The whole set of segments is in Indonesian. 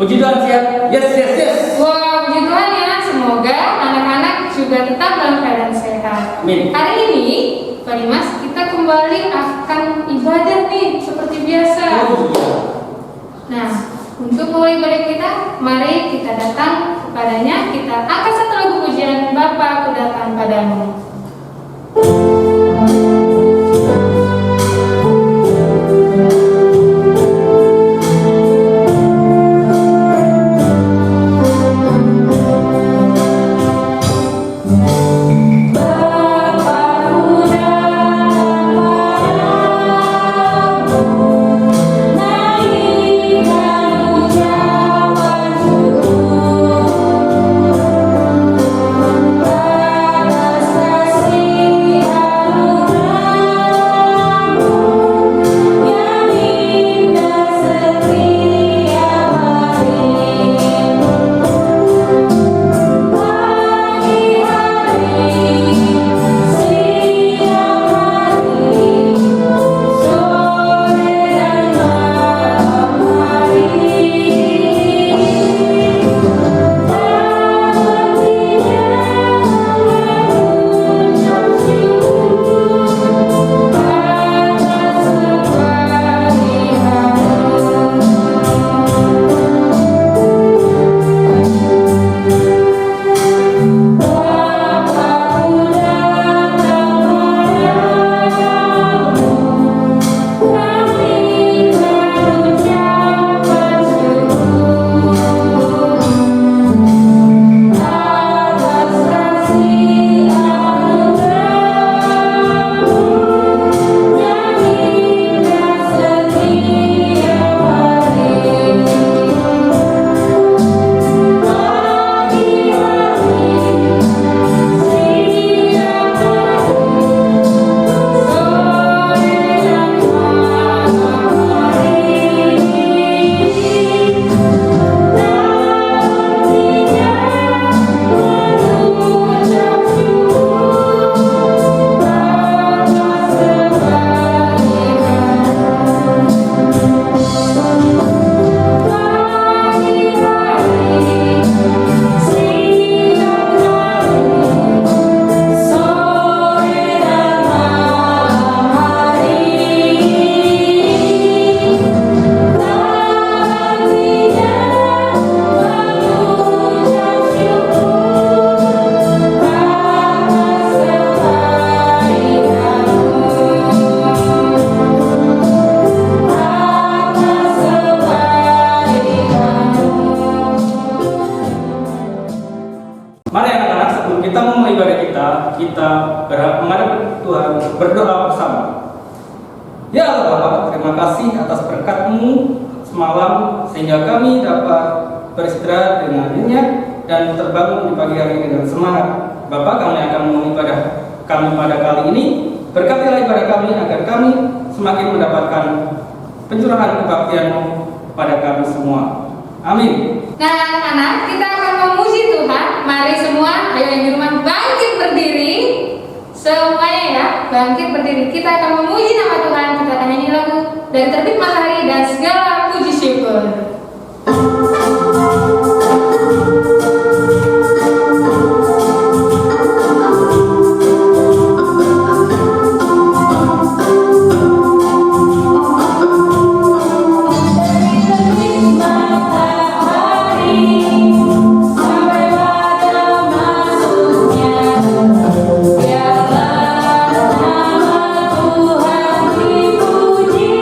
Puji Tuhan, siap? Yes. Wah, puji Tuhan ya. Semoga anak-anak juga tetap dalam keadaan sehat. Amin. Hari ini, Pak Dimas, kita kembali akan ibadah nih seperti biasa. Oh iya. Nah, untuk mulai ibadah kita, mari kita datang kepadanya. Kita angkat satu lagu pujian, Bapa, Aku datang padamu. Mari anak-anak, sebelum kita memulai ibadah kita menghadap Tuhan, berdoa bersama. Ya Allah Bapa, terima kasih atas berkat-Mu semalam sehingga kami dapat beristirahat dengan nyenyak dan terbangun di pagi hari ini dengan semangat. Bapa, kami akan memulai ibadah kami pada kali ini. Berkatilah ibadah kami agar kami semakin mendapatkan pencurahan kebaktian-Mu pada kami semua. Amin. Nah, anak-anak, kita akan memuji Tuhan. Mari semua, ayo yang di rumah bangkit berdiri. Semuanya ya, bangkit berdiri. Kita akan memuji nama Tuhan. Kita akan nyanyi lagu dari Terbit Matahari dan Segala Puji Syukur. Tuhan dipuji.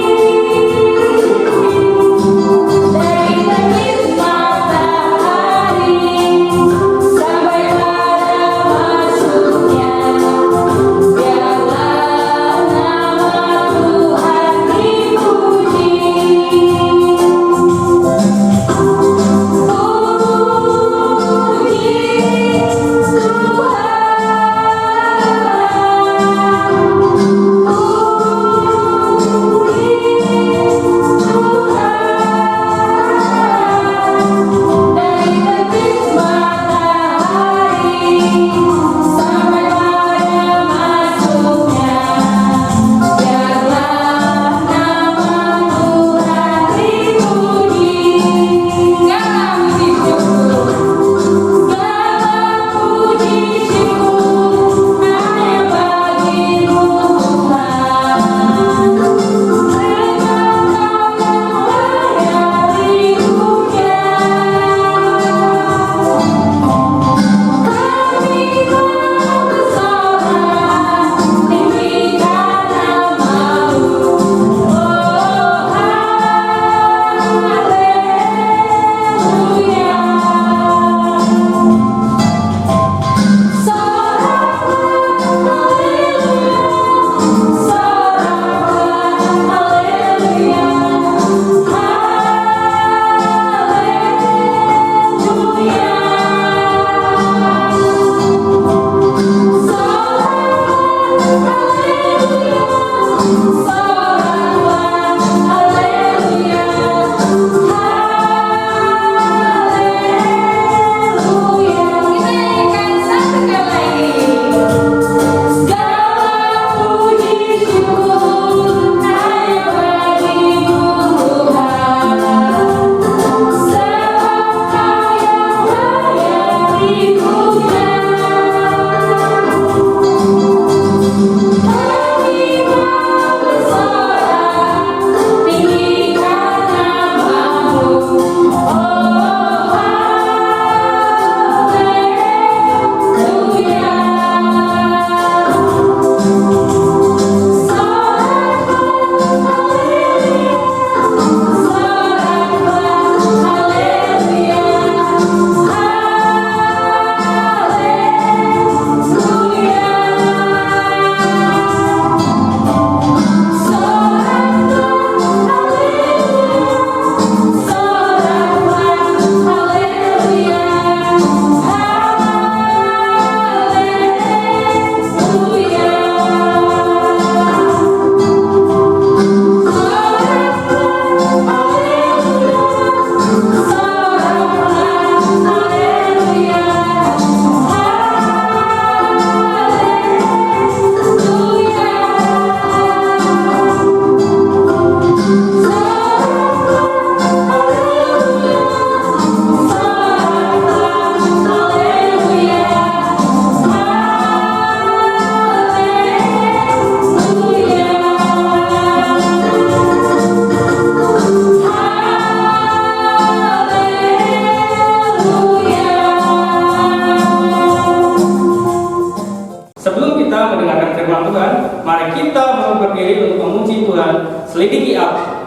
Mari kita berdiri untuk memuji Tuhan. Selidiki aku.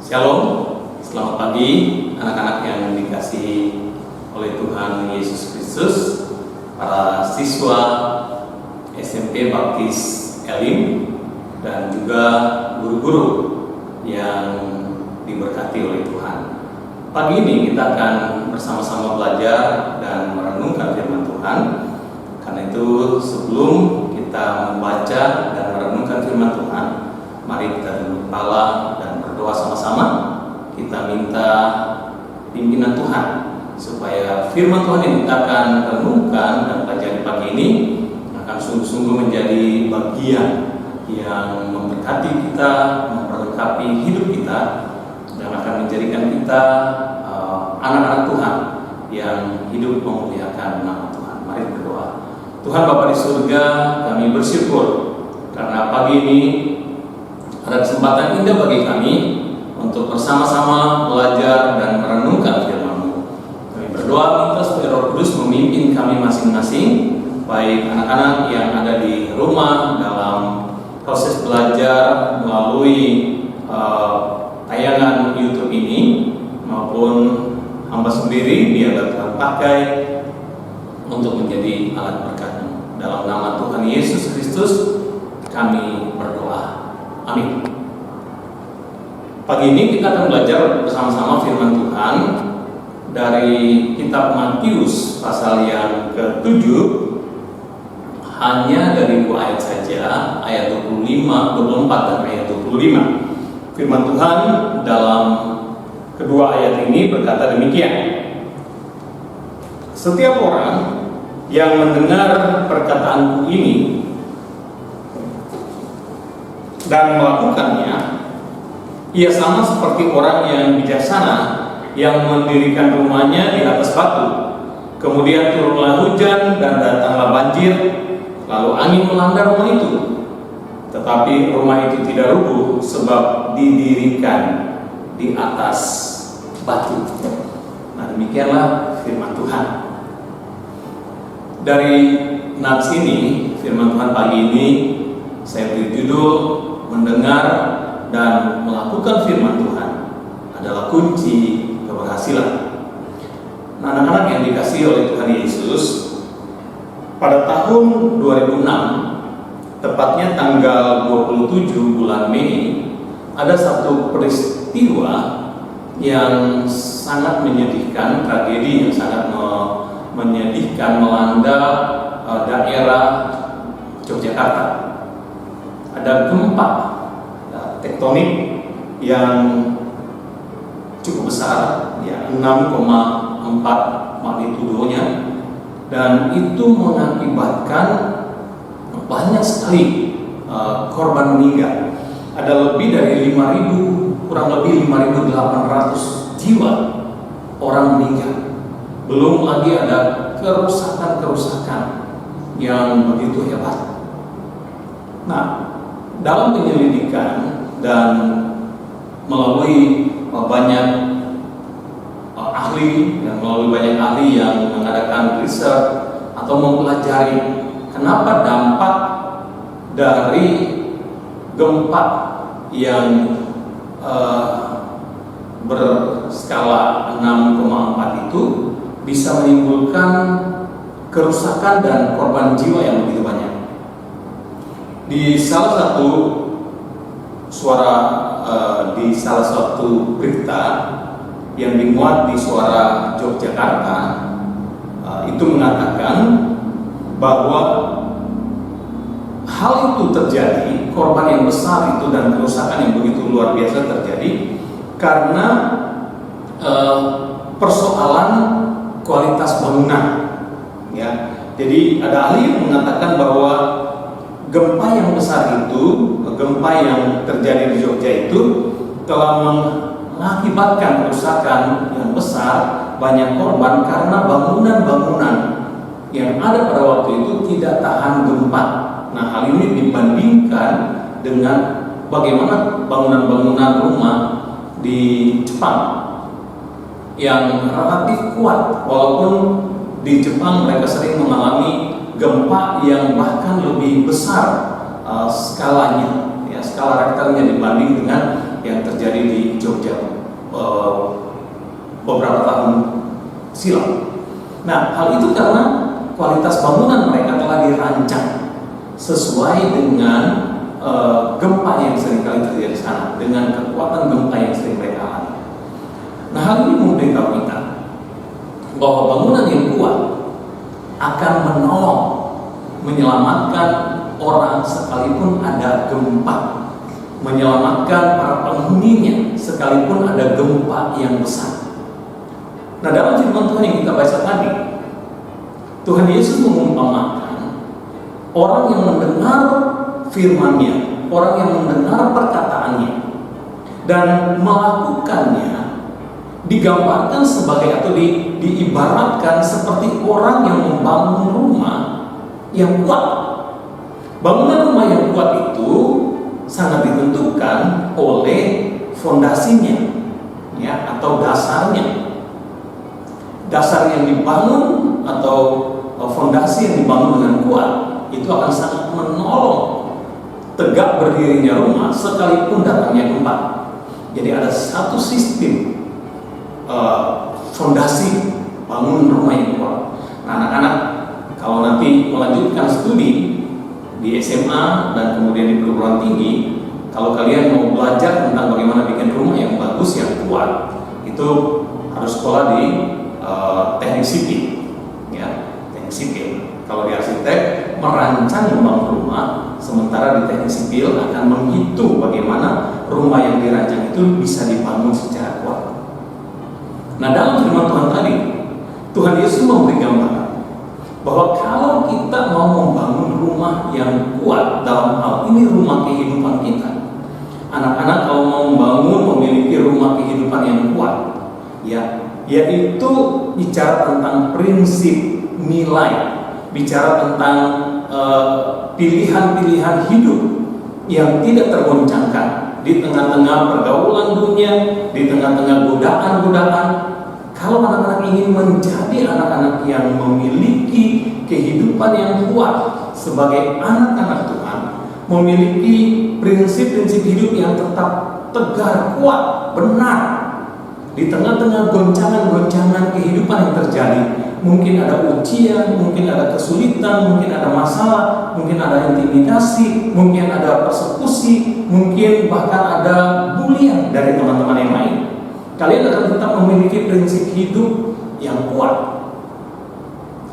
Shalom, selamat pagi anak-anak yang dikasihi oleh Tuhan Yesus Kristus, para siswa SMP Baptis Elim dan juga guru-guru yang diberkati oleh Tuhan. Pagi ini kita akan bersama-sama belajar dan merenungkan firman Tuhan. Karena itu sebelum kita membaca dan merenungkan firman Tuhan, mari kita tunduk kepala dan berdoa sama-sama. Kita minta pimpinan Tuhan supaya firman Tuhan yang kita akan renungkan dan pelajari pagi ini akan sungguh-sungguh menjadi bagian yang memberkati kita, memperlengkapi hidup kita, dan akan menjadikan kita anak-anak Tuhan yang hidup memuliakan nama Tuhan. Mari berdoa. Tuhan Bapa di surga, kami bersyukur karena pagi ini ada kesempatan indah bagi kami untuk bersama-sama belajar dan merenungkan firman-Mu. Kami berdoa minta supaya Roh Kudus memimpin kami masing-masing, baik anak-anak yang ada di rumah dalam proses belajar melalui tayangan YouTube ini, maupun hamba sendiri biar Tuhan pakai untuk menjadi alat berkat-Mu. Dalam nama Tuhan Yesus Kristus kami berdoa. Amin. Pagi ini kita akan belajar bersama-sama firman Tuhan dari kitab Matius pasal yang ke-7, hanya dari 2 ayat saja, ayat 25, 24 dan ayat 25. Firman Tuhan dalam kedua ayat ini berkata demikian. Setiap orang yang mendengar perkataanku ini dan melakukannya, ia sama seperti orang yang bijaksana yang mendirikan rumahnya di atas batu. Kemudian turunlah hujan dan datanglah banjir, lalu angin melanda rumah itu. Tetapi rumah itu tidak rubuh sebab didirikan di atas batu. Nah, demikianlah firman Tuhan. Dari nats ini, firman Tuhan pagi ini saya beri judul mendengar dan melakukan firman Tuhan adalah kunci keberhasilan. Nah, anak-anak yang dikasihi oleh Tuhan Yesus, pada tahun 2006, tepatnya tanggal 27 bulan Mei, ada satu peristiwa yang sangat menyedihkan, tragedi yang sangat menyedihkan melanda daerah Yogyakarta. Ada gempa tektonik yang cukup besar, ya 6,4 magnitudonya, dan itu mengakibatkan banyak sekali korban meninggal. Ada lebih dari 5.000, kurang lebih 5.800 jiwa orang meninggal. Belum lagi ada kerusakan-kerusakan yang begitu hebat. Nah, dalam penyelidikan dan melalui banyak ahli, melalui banyak ahli yang mengadakan riset atau mempelajari kenapa dampak dari gempa yang berskala 6,4 itu bisa menimbulkan kerusakan dan korban jiwa yang begitu banyak. Di salah satu di salah satu berita yang dimuat di Suara Yogyakarta, itu mengatakan bahwa hal itu terjadi, korban yang besar itu dan kerusakan yang begitu luar biasa terjadi karena persoalan kualitas bangunan. Ya, jadi ada ahli yang mengatakan bahwa gempa yang besar itu, gempa yang terjadi di Jogja itu telah mengakibatkan kerusakan yang besar, banyak korban karena bangunan-bangunan yang ada pada waktu itu tidak tahan gempa. Nah, hal ini dibandingkan dengan bagaimana bangunan-bangunan rumah di Jepang yang relatif kuat, walaupun di Jepang mereka sering mengalami gempa yang bahkan lebih besar skalanya, ya, skala rektornya dibanding dengan yang terjadi di Jogja beberapa tahun silam. Nah, hal itu karena kualitas bangunan mereka telah dirancang sesuai dengan gempa yang sering kali terjadi di sana, dengan kekuatan gempa yang sering mereka alami. Nah, hal ini memberitahu kita bahwa bangunan yang kuat akan menolong menyelamatkan orang sekalipun ada gempa, menyelamatkan para penghuninya sekalipun ada gempa yang besar. Nah, dalam firman Tuhan yang kita baca tadi, Tuhan Yesus mengumpamakan orang yang mendengar firman-Nya, orang yang mendengar perkataannya dan melakukannya, digambarkan sebagai atau diibaratkan seperti orang yang membangun rumah yang kuat. Bangunan rumah yang kuat itu sangat ditentukan oleh fondasinya, ya, atau dasarnya. Dasar yang dibangun atau fondasi yang dibangun dengan kuat itu akan sangat menolong tegak berdirinya rumah sekalipun datangnya gempa. Jadi ada satu sistem fondasi bangun rumah yang kuat. Nah, anak-anak, kalau nanti melanjutkan studi di SMA dan kemudian di perguruan tinggi, kalau kalian mau belajar tentang bagaimana bikin rumah yang bagus, yang kuat, itu harus sekolah di teknik sipil, ya, teknik sipil. Kalau di arsitek merancang membangun rumah, sementara di teknik sipil akan menghitung bagaimana rumah yang dirancang itu bisa dibangun secara kuat. Nah, dalam firman Tuhan tadi, Tuhan Yesus memberi gambaran bahwa kalau kita mau membangun rumah yang kuat, dalam hal ini rumah kehidupan kita, anak-anak kalau mau membangun, memiliki rumah kehidupan yang kuat, yaitu bicara tentang prinsip nilai, bicara tentang pilihan-pilihan hidup yang tidak tergoncangkan di tengah-tengah pergaulan dunia, di tengah-tengah godaan-godaan. Kalau anak-anak ingin menjadi anak-anak yang memiliki kehidupan yang kuat sebagai anak-anak Tuhan, memiliki prinsip-prinsip hidup yang tetap tegar, kuat, benar di tengah-tengah goncangan-goncangan kehidupan yang terjadi. Mungkin ada ujian, mungkin ada kesulitan, mungkin ada masalah, mungkin ada intimidasi, mungkin ada persekusi, mungkin bahkan ada bulian dari teman-teman yang lain. Kalian akan tetap memiliki prinsip hidup yang kuat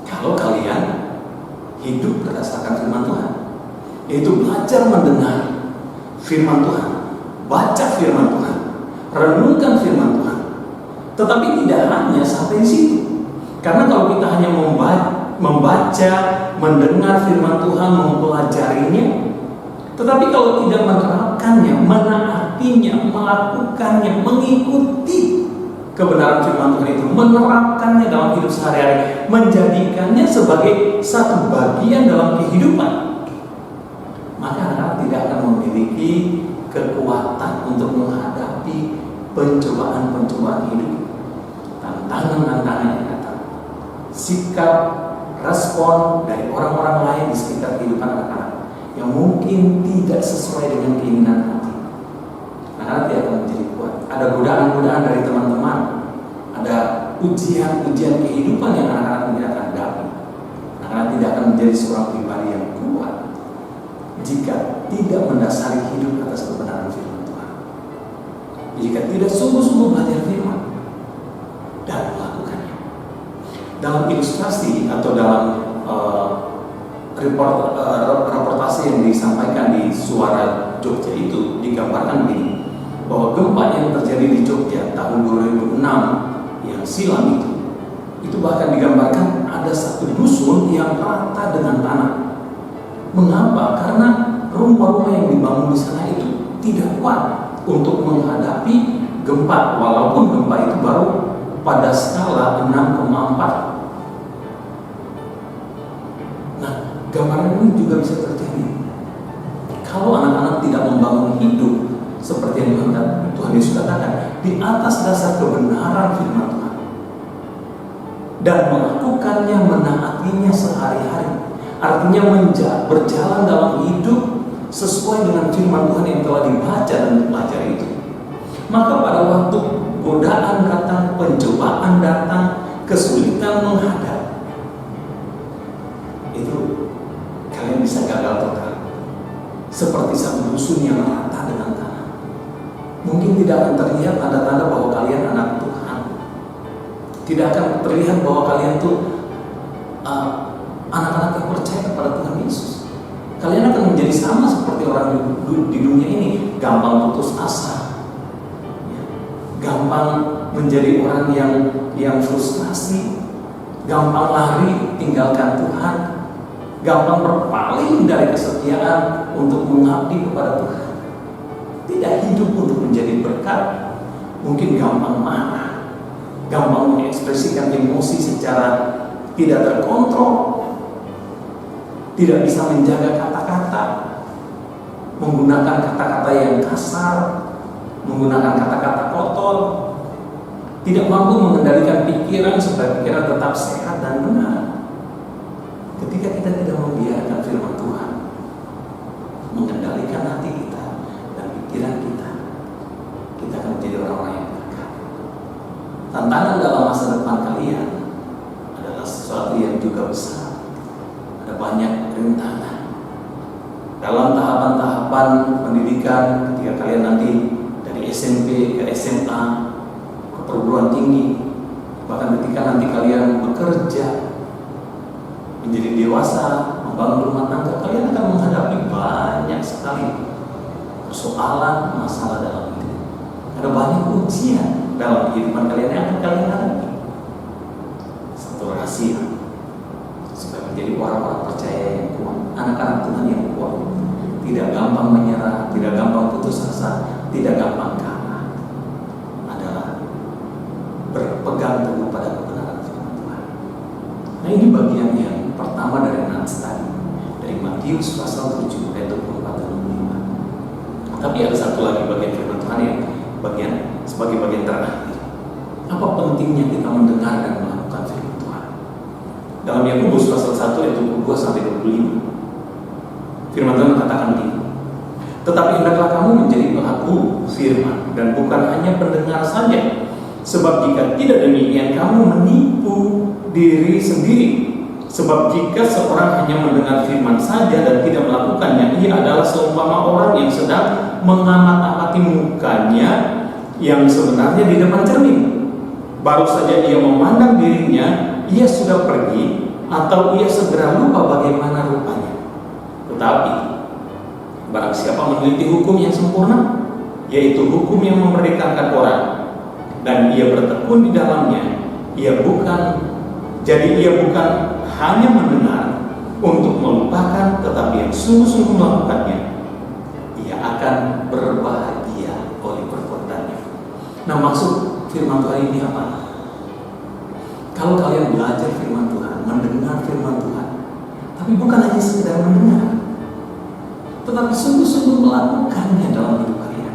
kalau kalian hidup berdasarkan firman Tuhan, yaitu belajar mendengar firman Tuhan, baca firman Tuhan, renungkan firman Tuhan. Tetapi tidak hanya sampai di situ. Karena kalau kita hanya membaca, mendengar firman Tuhan, mempelajarinya, tetapi kalau tidak menerapkannya, menaatinya, melakukannya, mengikuti kebenaran firman Tuhan itu, menerapkannya dalam hidup sehari-hari, menjadikannya sebagai satu bagian dalam kehidupan, maka anak tidak akan memiliki kekuatan untuk menghadapi pencobaan-pencobaan hidup, tantangan-tantangan yang datang, sikap, respon dari orang-orang lain di sekitar kehidupan anak-anak yang mungkin tidak sesuai dengan keinginan hati. Anak-anak tidak akan menjadi kuat. Ada godaan-godaan dari teman-teman, ada ujian-ujian kehidupan yang anak-anak tidak akan hadapi. Anak-anak tidak akan menjadi seorang pribadi yang kuat jika tidak mendasari hidup atas kebenaran firman Tuhan. Jika tidak sungguh-sungguh belajar firman dan melakukannya. Dalam ilustrasi atau dalam reportase yang disampaikan di Suara Jogja itu digambarkan begini, bahwa gempa yang terjadi di Jogja tahun 2006 yang silam itu bahkan digambarkan ada satu dusun yang rata dengan tanah. Mengapa? Karena rumah-rumah yang dibangun di sana itu tidak kuat untuk menghadapi gempa, walaupun gempa itu baru pada skala 6,4. Nah, gambaran ini juga bisa terjadi kalau anak-anak tidak membangun hidup seperti yang Tuhan Yesus katakan di atas dasar kebenaran firman Tuhan dan melakukannya, menaatinya sehari-hari. Artinya berjalan dalam hidup sesuai dengan firman Tuhan yang telah dibaca dan dipelajari itu. Maka pada waktu godaan datang, pencobaan datang, kesulitan menghadap, itu kalian bisa gagal total. Seperti satu dusun yang rata dengan tanah. Mungkin tidak akan terlihat tanda-tanda bahwa kalian anak Tuhan. Tidak akan terlihat bahwa kalian tuh anak-anak yang percaya kepada Tuhan Yesus. Kalian akan menjadi sama seperti orang di dunia ini, gampang putus asa, gampang menjadi orang yang frustrasi, gampang lari tinggalkan Tuhan, gampang berpaling dari kesetiaan untuk mengabdi kepada Tuhan, tidak hidup untuk menjadi berkat, mungkin gampang marah, gampang mengekspresikan emosi secara tidak terkontrol, tidak bisa menjaga kata-kata, menggunakan kata-kata yang kasar, menggunakan kata-kata kotor, tidak mampu mengendalikan pikiran supaya pikiran tetap sehat dan benar. Ketika kita tidak membiarkan firman Tuhan mengendalikan hati kita dan pikiran kita, kita akan menjadi orang-orang yang berkat. Tantangan dalam masa depan kalian adalah sesuatu yang juga besar. Ada banyak rintangan dalam tahapan-tahapan pendidikan. Ketika kalian nanti dari SMP ke SMA ke perguruan tinggi, bahkan ketika nanti kalian bekerja menjadi dewasa, membangun rumah tangga, kalian akan menghadapi banyak sekali persoalan, masalah dalam hidup. Ada banyak ujian dalam kehidupan kalian yang akan kalian hadapi. satu rahasia supaya menjadi orang-orang percaya yang kuat, anak-anak Tuhan yang kuat, tidak gampang menyerah, tidak gampang putus asa, tidak gampang kalah, adalah berpegang teguh pada kebenaran firman Tuhan. Nah, ini bagian yang pertama dari nats tadi, dari Matius pasal 7 ayat 24 dan 25. Tapi ada satu lagi bagian firman Tuhan yang sebagai bagian terakhir. Apa pentingnya kita mendengar dan melakukan firman Tuhan? Dalam Yakobus pasal 1 ayat 22 sampai 25, firman Tuhan mengatakan begini: tetapi hendaklah kamu menjadi pelaku firman dan bukan hanya pendengar saja, sebab jika tidak demikian kamu menipu diri sendiri. Sebab jika seorang hanya mendengar firman saja dan tidak melakukannya, ia adalah seumpama orang yang sedang mengamat-amati mukanya yang sebenarnya di depan cermin. Baru saja ia memandang dirinya, ia sudah pergi atau ia segera lupa bagaimana rupanya. Tetapi barang siapa meneliti hukum yang sempurna, yaitu hukum yang memerdekakan orang, dan ia bertekun di dalamnya, ia bukan hanya mendengar untuk melupakan, tetapi yang sungguh-sungguh melakukannya, ia akan berbahagia oleh perbuatannya. Nah, maksud firman Tuhan ini apa? Kalau kalian belajar firman Tuhan, mendengar firman Tuhan, tapi bukan hanya sekedar mendengar, tetapi sungguh-sungguh melakukannya dalam hidup kalian,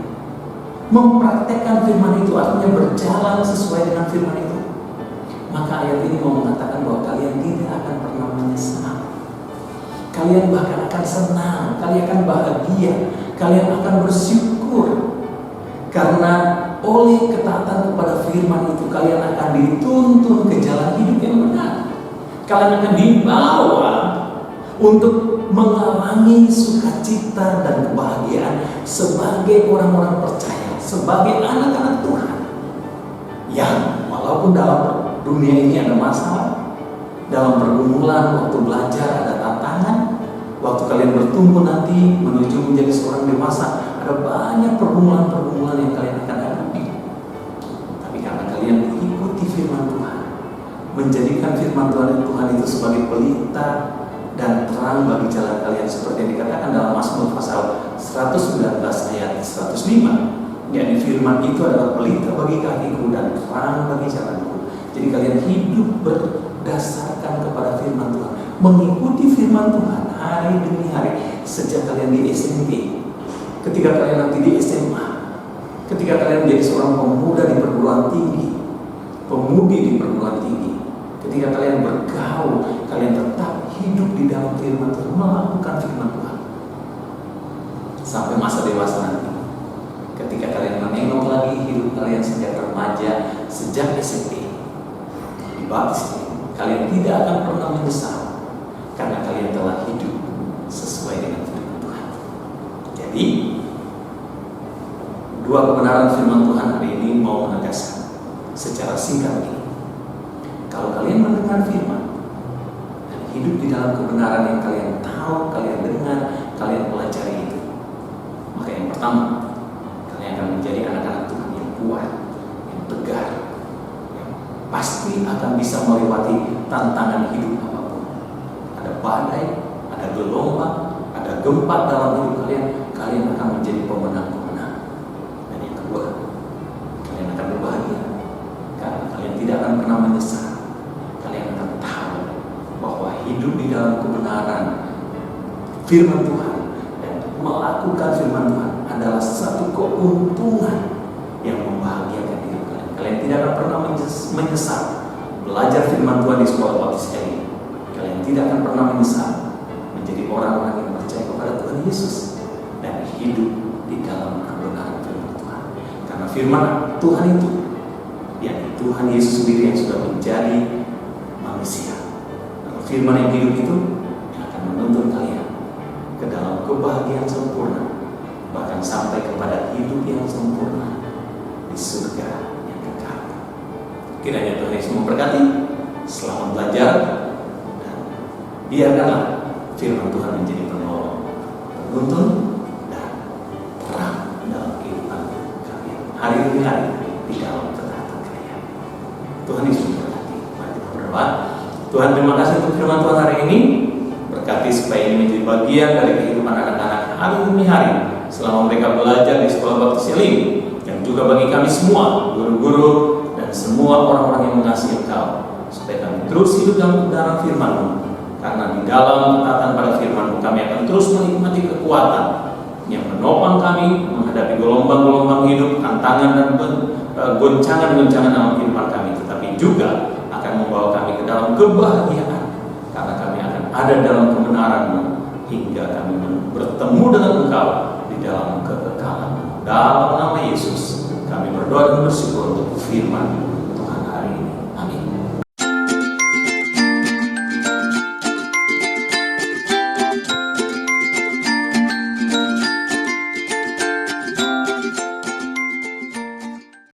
mempraktekkan firman itu, artinya berjalan sesuai dengan firman itu, maka ayat ini mau mengatakan bahwa kalian tidak akan pernah menyesal. Kalian bahkan akan senang, kalian akan bahagia, kalian akan bersyukur, karena oleh ketaatan kepada firman itu kalian akan dituntun ke jalan hidup yang benar. Kalian akan dibawa untuk mengalami sukacita dan kebahagiaan sebagai orang-orang percaya, sebagai anak-anak Tuhan yang walaupun dalam dunia ini ada masalah, dalam pergumulan, waktu belajar ada tantangan, waktu kalian bertumbuh nanti menuju menjadi seorang dewasa, ada banyak pergumulan-pergumulan yang kalian akan hadapi. Tapi karena kalian mengikuti firman Tuhan, menjadikan firman Tuhan itu sebagai pelita dan terang bagi jalan kalian, seperti yang dikatakan dalam Mazmur pasal 119 ayat 105, yakni firman itu adalah pelita bagi kakiku dan terang bagi jalanku. Jadi kalian hidup berdasarkan kepada firman Tuhan, mengikuti firman Tuhan hari demi hari, sejak kalian di SMP, ketika kalian nanti di SMA, ketika kalian menjadi seorang pemuda di perguruan tinggi, pemudi di perguruan tinggi, ketika kalian bergaul, kalian tetap hidup di dalam firman Tuhan, melakukan firman Tuhan sampai masa dewasa nanti. Ketika kalian menengok lagi hidup kalian sejak remaja, sejak SMP, dibaptis, kalian tidak akan pernah menyesal karena kalian telah hidup sesuai dengan firman Tuhan. Jadi, dua kebenaran firman Tuhan hari ini mau menegaskan secara singkat ini. Kalau kalian mendengar firman dan hidup di dalam kebenaran yang kalian tahu, kalian dengar, kalian pelajari itu, maka yang pertama, kalian akan menjadi anak-anak Tuhan yang kuat, yang tegar, yang pasti akan bisa melewati tantangan hidup apapun. Ada badai, ada gelombang, ada gempa dalam hidup kalian, kalian akan menjadi pemenang-pemenang. Dan yang kedua, kalian akan berbahagia karena kalian tidak akan pernah menyesal. Kalian akan tahu bahwa hidup di dalam kebenaran firman Tuhan dan melakukan firman Tuhan adalah satu keuntungan yang membahagiakan hidup kalian. Kalian tidak akan pernah menyesal belajar firman Tuhan di sekolah baptis ini. Kalian tidak akan pernah menyesal menjadi orang-orang yang percaya kepada Tuhan Yesus dan hidup di dalam kebenaran firman Tuhan. Karena firman Tuhan itu, yakni Tuhan Yesus sendiri yang sudah menjadi manusia. Firman yang hidup itu yang akan menuntun kalian ke dalam kebahagiaan sempurna, bahkan sampai kepada hidup yang sempurna di surga yang kekal. Kiranya Tuhan Yesus memberkati. Selamat belajar dan biarkanlah firman Tuhan menjadi penolong, penuntun dan terang dalam kehidupan kalian hari demi hari di dalam ketaatan kalian. Tuhan Yesus memberkati. Mari kita berdoa. Tuhan, terima kasih untuk firman Tuhan hari ini. Berkati supaya ini menjadi bagian dari kehidupan anak-anak hari demi hari selama mereka belajar di sekolah baptis Elim, dan juga bagi kami semua, guru-guru dan semua orang-orang yang mengasihi Engkau, supaya kami terus hidup dalam kebenaran firman-Mu. Karena di dalam ketaatan pada firman-Mu kami akan terus menikmati kekuatan yang menopang kami menghadapi gelombang-gelombang hidup, tantangan dan goncangan-goncangan dalam firman kami, tetapi juga akan membawa kami ke dalam kebahagiaan, karena kami akan ada dalam kebenaran-Mu hingga kami bertemu dengan Engkau di dalam kekekalan. Dalam nama Yesus kami berdoa dan bersyukur untuk firman